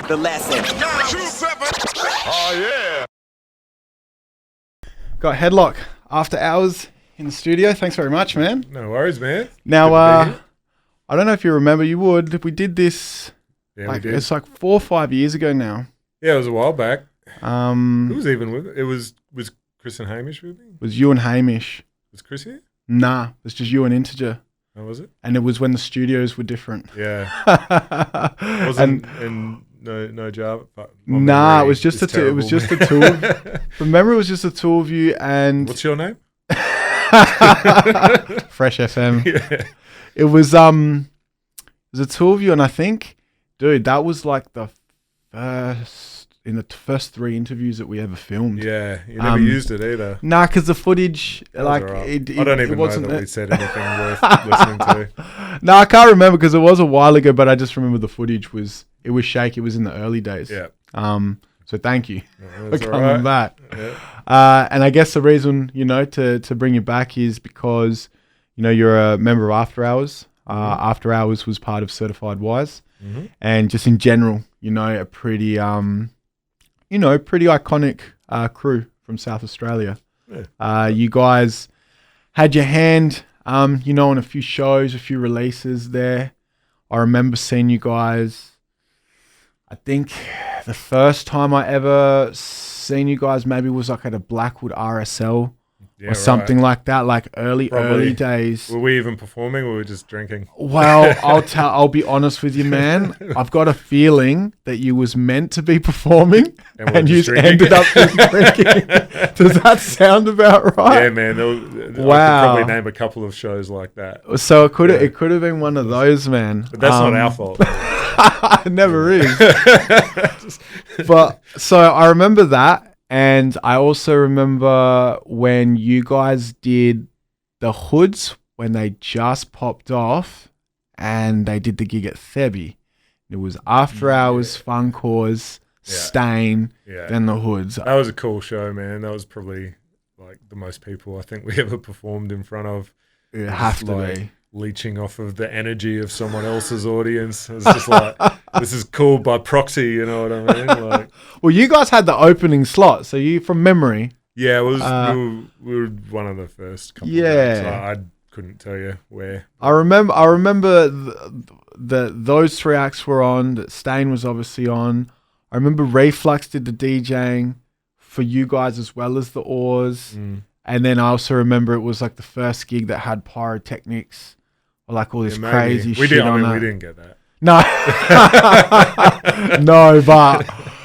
The lesson. Oh yeah. Got Headlock after hours in the studio. Thanks very much, man. No worries, man. Now, I don't know if you remember. You would. We did this. Yeah, we did. It's like 4 or 5 years ago now. Yeah, it was a while back. It Who was even with it? It was Chris and Hamish with me? was you and Hamish. Was Chris here? Nah, it was just you and Integer. Oh, was it? And it was when the studios were different. Yeah. Wasn't and no Java. Nah, it was just the two. It was just the two. From memory, it was just the two of you. And what's your name? Fresh FM. Yeah. It was the two of you, and I think, dude, that was like the first 3 interviews that we ever filmed. Yeah, you never used it either. Nah, because the footage, like, right. I don't even know that we said anything worth listening to. No, I can't remember because it was a while ago, but I just remember the footage was shaky. It was in the early days. Yeah. So thank you for That's coming right. back. Yeah. And I guess the reason, to bring you back is because, you're a member of After Hours. After Hours was part of Certified Wise. Mm-hmm. And just in general, a pretty, pretty iconic crew from South Australia. Yeah. You guys had your hand, on a few shows, a few releases there. I remember seeing you guys. I think the first time I ever seen you guys maybe was like at a Blackwood RSL or something like that, like early days. Were we even performing or were we just drinking? Well, I'll be honest with you, man. I've got a feeling that you was meant to be performing and you ended up just drinking. Does that sound about right? Yeah, man. Wow. I could probably name a couple of shows like that. So it could have been one of those, man. But that's not our fault. It never is. But so I remember that. And I also remember when you guys did the Hoods when they just popped off and they did the gig at Thebby. It was After Hours, Fun Cause, Stain, then the Hoods. That was a cool show, man. That was probably like the most people I think we ever performed in front of. It have to be. Leeching off of the energy of someone else's audience. It's just like, this is cool by proxy, you know what I mean? Like, well, you guys had the opening slot, so you, from memory. Yeah, it was. We were one of the first couple. Yeah, of I couldn't tell you where. I remember those 3 acts were on. That Stain was obviously on. I remember Reflux did the DJing for you guys as well as the Oars. And then I also remember it was like the first gig that had pyrotechnics. Like all this crazy shit. We didn't get that. No. No, but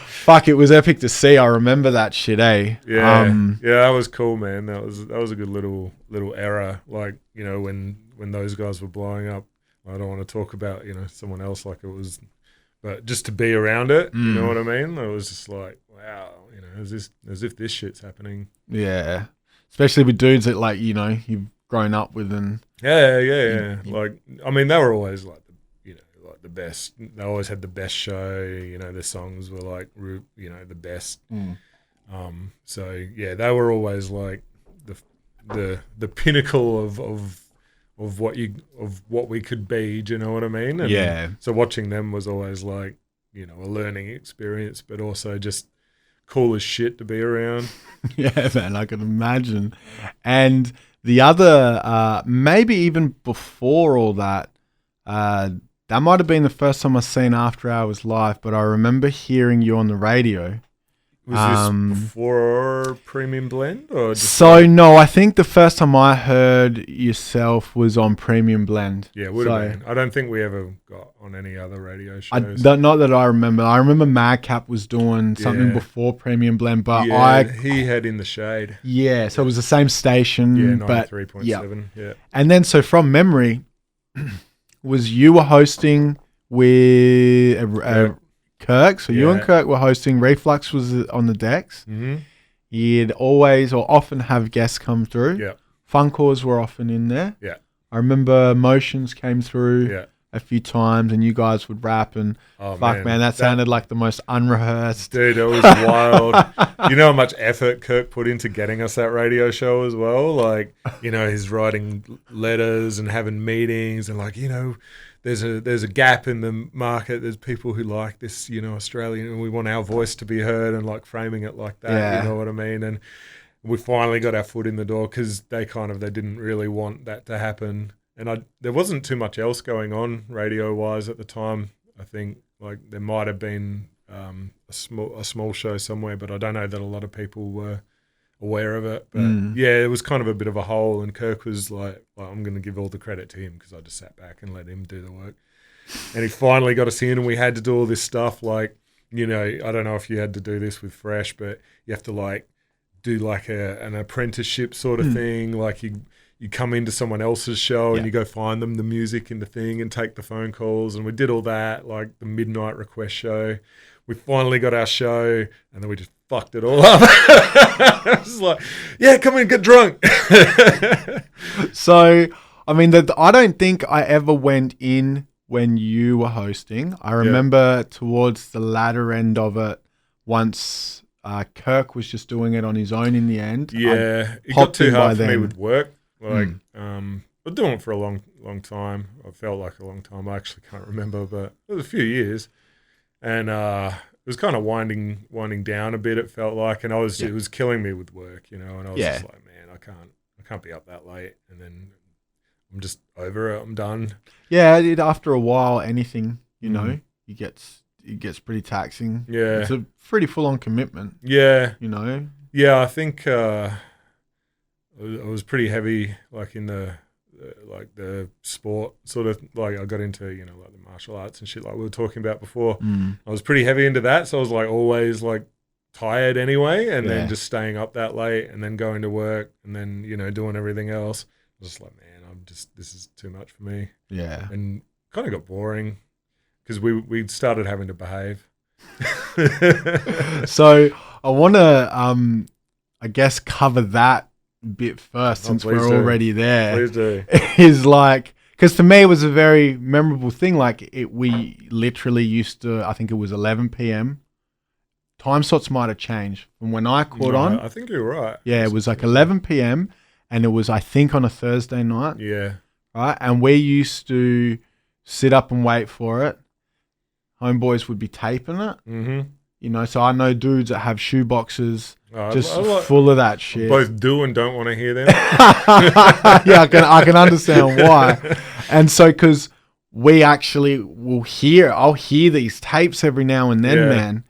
fuck, it was epic to see. I remember that shit, eh? Yeah. Yeah, that was cool, man. That was a good little era. Like, when those guys were blowing up. I don't want to talk about, someone else like it was, but just to be around it, you know what I mean? It was just like, wow, as if this shit's happening. Yeah. Especially with dudes that like, you've grown up with and Yeah. Like, I mean, they were always like, like the best. They always had the best show. Their songs were like, the best. So yeah, they were always like the pinnacle of what we could be. Do you know what I mean? And so watching them was always like, a learning experience, but also just cool as shit to be around. Yeah, man, I can imagine. And the other, maybe even before all that, that might have been the first time I seen After Hours live, but I remember hearing you on the radio. Was this before Premium Blend? Or just no, I think the first time I heard yourself was on Premium Blend. Yeah, would have been. I don't think we ever got on any other radio shows. Not that I remember. I remember Madcap was doing something before Premium Blend, but he had In the Shade. Yeah, so it was the same station. Yeah, 93.7. Yeah. And then, so from memory, was you were hosting with Kirk, so you and Kirk were hosting. Reflux was on the decks. Mm-hmm. You'd always or often have guests come through. Yeah. Fun Cause were often in there. Yeah. I remember Motions came through. Yeah. a few times, and you guys would rap, and man, that sounded like the most unrehearsed. Dude, it was wild. You know how much effort Kirk put into getting us that radio show as well? Like, you know, he's writing letters and having meetings and like, you know, there's a gap in the market. There's people who like this, Australian, and we want our voice to be heard, and like framing it like that. Yeah. You know what I mean? And we finally got our foot in the door because they didn't really want that to happen. And there wasn't too much else going on radio wise at the time. I think like there might have been a small show somewhere, but I don't know that a lot of people were aware of it. But yeah, it was kind of a bit of a hole, and Kirk was like I'm going to give all the credit to him because I just sat back and let him do the work. And he finally got us in, and we had to do all this stuff like, I don't know if you had to do this with Fresh, but you have to like do like an apprenticeship sort of thing. Like you come into someone else's show and you go find them the music and the thing and take the phone calls. And we did all that, like the midnight request show. We finally got our show, and then we just fucked it all up. I was like, yeah, come in, get drunk. So, I mean, I don't think I ever went in when you were hosting. I remember towards the latter end of it, once Kirk was just doing it on his own in the end. Yeah, it got too hard for me with work. Like, I've doing it for a long time. I felt like a long time. I actually can't remember, but it was a few years. And it was kind of winding down a bit, it felt like, and it was killing me with work, and I was just like, man, I can't be up that late, and then I'm just over it, I'm done. Yeah, after a while, anything, it gets pretty taxing. Yeah. It's a pretty full-on commitment. Yeah. Yeah, I think it was pretty heavy, like in the sport sort of, like I got into, like the martial arts and shit like we were talking about before. I was pretty heavy into that, so I was like always like tired anyway, and then just staying up that late and then going to work and then, doing everything else. I was just like, man, this is too much for me. Yeah. And kind of got boring because we started having to behave. So I want to, I guess, cover that bit first, since we're already there. Please do. Is like, because to me it was a very memorable thing. Like we literally used to, I think it was 11 p.m. Time slots might have changed from when I caught on. I think you're right. Yeah, it was like 11 p.m. and it was, I think, on a Thursday night. Yeah. Right, and we used to sit up and wait for it. Homeboys would be taping it. Mm-hmm. So I know dudes that have shoe boxes full of that shit. Both do and don't want to hear them. Yeah, I can understand why. And so, because I'll hear these tapes every now and then, man.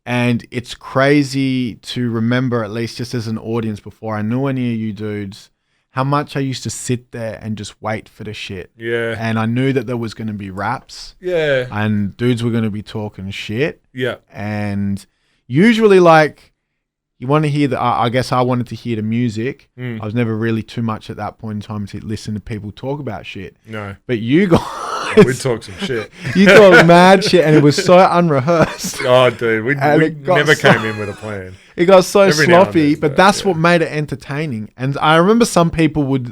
And it's crazy to remember, at least just as an audience, before I knew any of you dudes, how much I used to sit there and just wait for the shit. Yeah. And I knew that there was going to be raps. Yeah. And dudes were going to be talking shit. Yeah. And usually, like, you want to hear I guess I wanted to hear the music. I was never really too much at that point in time to listen to people talk about shit. No. But you guys... We'd talk some shit. You talk mad shit, and it was so unrearced. Oh, dude. We never came in with a plan. It got so sloppy, but that's what made it entertaining. And I remember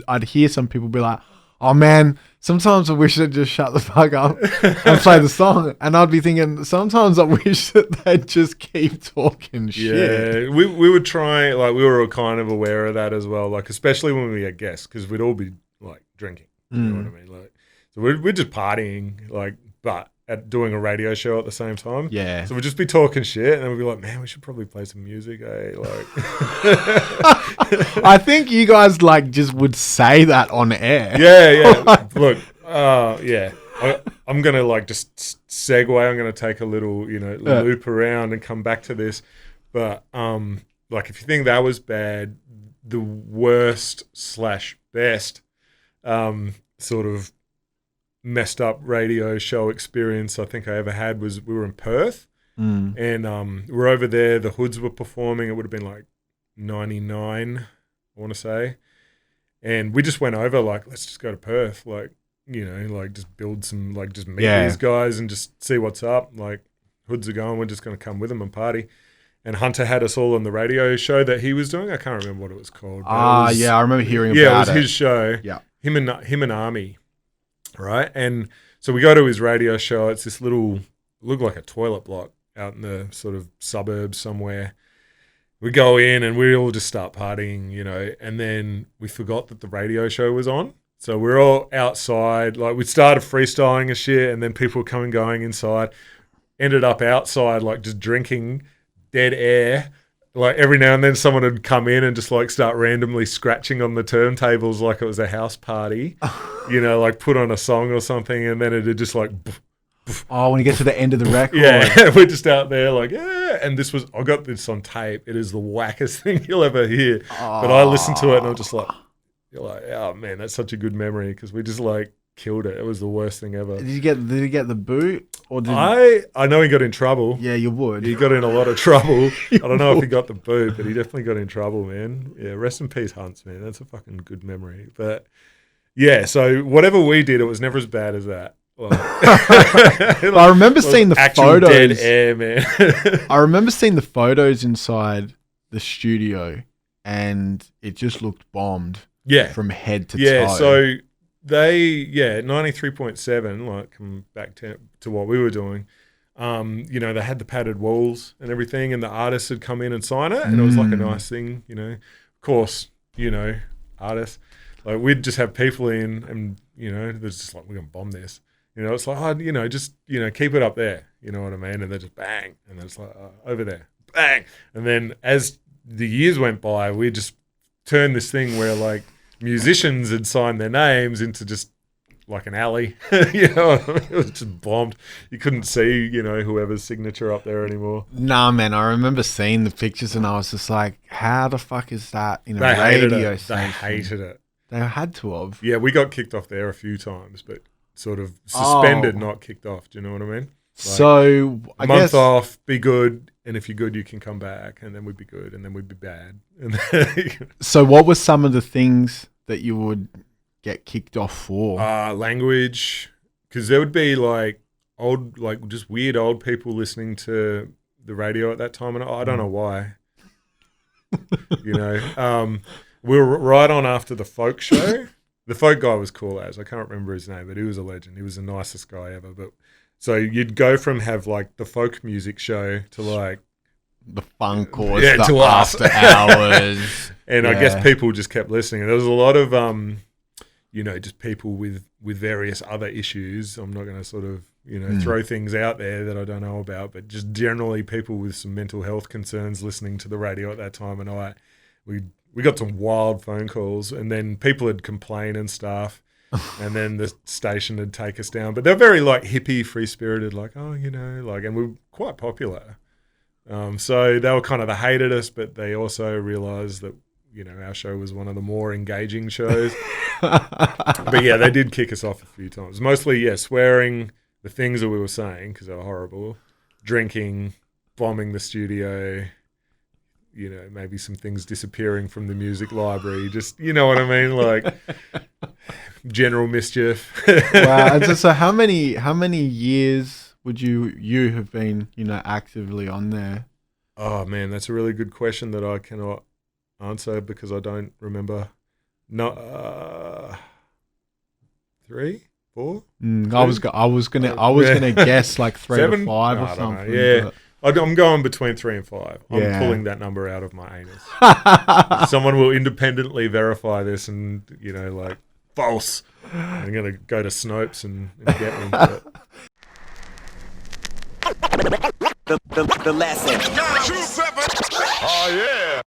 I'd hear some people be like, oh man, sometimes I wish they'd just shut the fuck up and play the song. And I'd be thinking, sometimes I wish that they'd just keep talking shit. Yeah, we would try, like, we were kind of aware of that as well, like, especially when we had guests, because we'd all be, like, drinking. You know what I mean? Like, so we're just partying, like, but at doing a radio show at the same time. Yeah. So we'd just be talking shit, and then we'd be like, man, we should probably play some music, eh? Like, I think you guys like just would say that on air. Yeah. Look, yeah. I'm gonna like just segue. I'm gonna take a little, loop around and come back to this. But like, if you think that was bad, the worst / best sort of messed up radio show experience I think I ever had was we were in Perth, and we're over there. The Hoods were performing. It would have been like 99, I want to say, and we just went over like, let's just go to Perth, like, like just build some, like, just meet these guys and just see what's up. Like, Hoods are going, we're just going to come with them and party. And Hunter had us all on the radio show that he was doing. I can't remember what it was called. Yeah, I remember hearing about it. Yeah, it was his show. Yeah, him and Army, right? And so we go to his radio show. It's this looked like a toilet block out in the sort of suburbs somewhere. We go in and we all just start partying, and then we forgot that the radio show was on. So we're all outside. Like we started freestyling and shit, and then people were coming going inside. Ended up outside, like just drinking dead air. Like every now and then someone would come in and just like start randomly scratching on the turntables like it was a house party, like put on a song or something, and then it'd just like... Oh, when you get to the end of the record. Yeah, we're just out there like, yeah. And I got this on tape. It is the wackest thing you'll ever hear. But I listened to it and I'm just like, you're like, oh man, that's such a good memory because we just like killed it. It was the worst thing ever. Did you get the boot? Or I know he got in trouble. Yeah, you would. He got in a lot of trouble. I don't know if he got the boot, but he definitely got in trouble, man. Yeah, rest in peace, Hunts, man. That's a fucking good memory. But yeah, so whatever we did, it was never as bad as that. I remember seeing the photos. Dead air, man. I remember seeing the photos inside the studio, and it just looked bombed. Yeah, from head to toe. Yeah, so they 93.7. Like come back to what we were doing. They had the padded walls and everything, and the artists had come in and sign it, and it was like a nice thing. Of course, artists. Like we'd just have people in, and there's just like we're gonna bomb this. It's like, just, keep it up there. You know what I mean? And they just bang. And then it's like, over there, bang. And then as the years went by, we just turned this thing where, like, musicians had signed their names into just, like, an alley. It was just bombed. You couldn't see, whoever's signature up there anymore. Nah, man, I remember seeing the pictures and I was just like, how the fuck is that in a radio station? They hated it. They had to have. Yeah, we got kicked off there a few times, but... sort of suspended, not kicked off. Do you know what I mean? So I guess... month off, be good, and if you're good, you can come back, and then we'd be good, and then we'd be bad. So what were some of the things that you would get kicked off for? Language, because there would be just weird old people listening to the radio at that time, and I don't know why. We were right on after the folk show. The folk guy was cool as. I can't remember his name, but he was a legend. He was the nicest guy ever. But so you'd go from have like the folk music show to like the funk or the after hours. And I guess people just kept listening. And there was a lot of just people with various other issues. I'm not going to sort of throw things out there that I don't know about, but just generally people with some mental health concerns listening to the radio at that time. And we got some wild phone calls, and then people would complain and stuff, and then the station would take us down. But they're very like hippie, free-spirited, like, and we were quite popular. So they were kind of, they hated us, but they also realised that, our show was one of the more engaging shows. But yeah, they did kick us off a few times. Mostly, swearing, the things that we were saying, because they were horrible, drinking, bombing the studio, maybe some things disappearing from the music library, just, you know what I mean? Like general mischief. Wow. So how many years would you have been, actively on there? Oh man, that's a really good question that I cannot answer because I don't remember. No, 3, 4? I was gonna guess like 3 to 5 or something. Yeah. I'm going between 3 and 5. I'm pulling that number out of my anus. Someone will independently verify this and, false. I'm going to go to Snopes and get me. But. The lesson. Oh, yeah.